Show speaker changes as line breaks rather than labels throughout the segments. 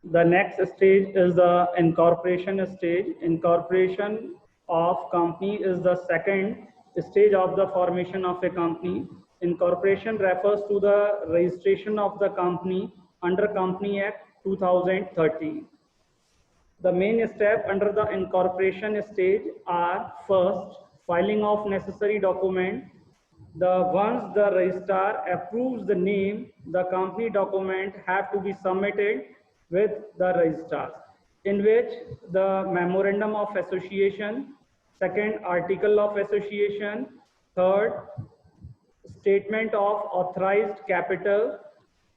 The next stage is the incorporation stage. Incorporation of company is the second stage of the formation of a company. Incorporation refers to the registration of the company under Company Act 2013. The main step under the incorporation stage are: first, filing of necessary document. Once the registrar approves the name, the company document have to be submitted with the registrar, in which the memorandum of association, second, article of association, third, statement of authorized capital.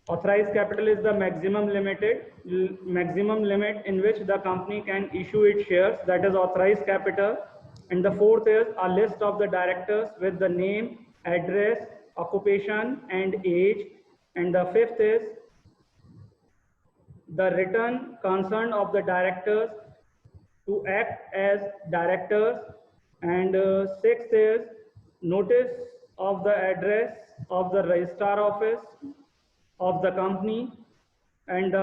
Authorized capital is the maximum limit in which the company can issue its shares, that is authorized capital. And the fourth is a list of the directors with the name, address, occupation and age. And the fifth is the written consent of the directors to act as directors. And sixth is notice of the address of the registrar office of the company. And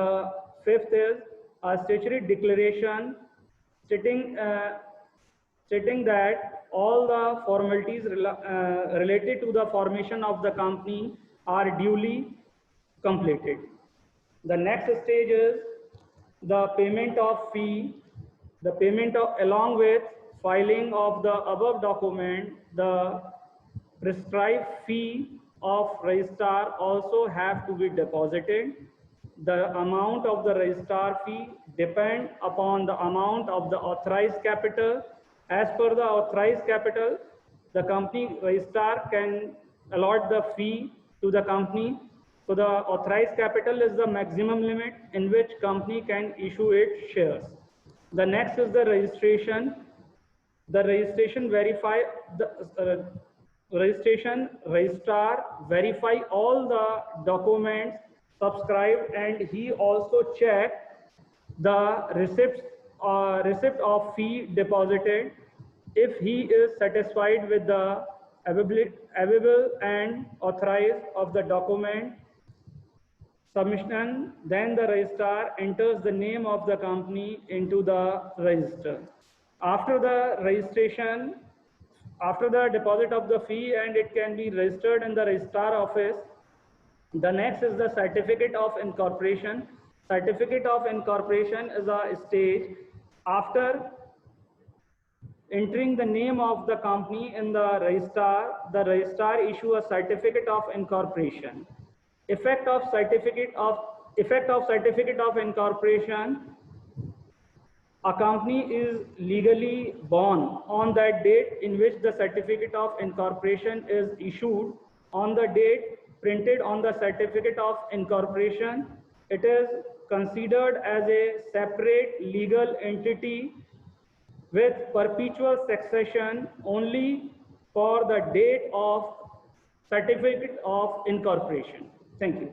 fifth is a statutory declaration stating that all the formalities related to the formation of the company are duly completed. The next stage is the payment of fee. The payment of, along with filing of the above document, the prescribed fee of registrar also have to be deposited. The amount of the registrar fee depend upon the amount of the authorized capital. As per the authorized capital, the company registrar can allot the fee to the company. So the authorized capital is the maximum limit in which company can issue its shares. The next is the registration. The registration registrar verify all the documents subscribed, and he also check the receipt of fee deposited. If he is satisfied with the available and authorized of the document submission, then the registrar enters the name of the company into the register. After the registration, after the deposit of the fee, and it can be registered in the registrar office, the next is the certificate of incorporation. Certificate of incorporation is a stage after entering the name of the company in the registrar issue a certificate of incorporation. Effect of certificate of incorporation: a company is legally born on that date in which the certificate of incorporation is issued. On the date printed on the certificate of incorporation, it is considered as a separate legal entity with perpetual succession only for the date of certificate of incorporation. Thank you.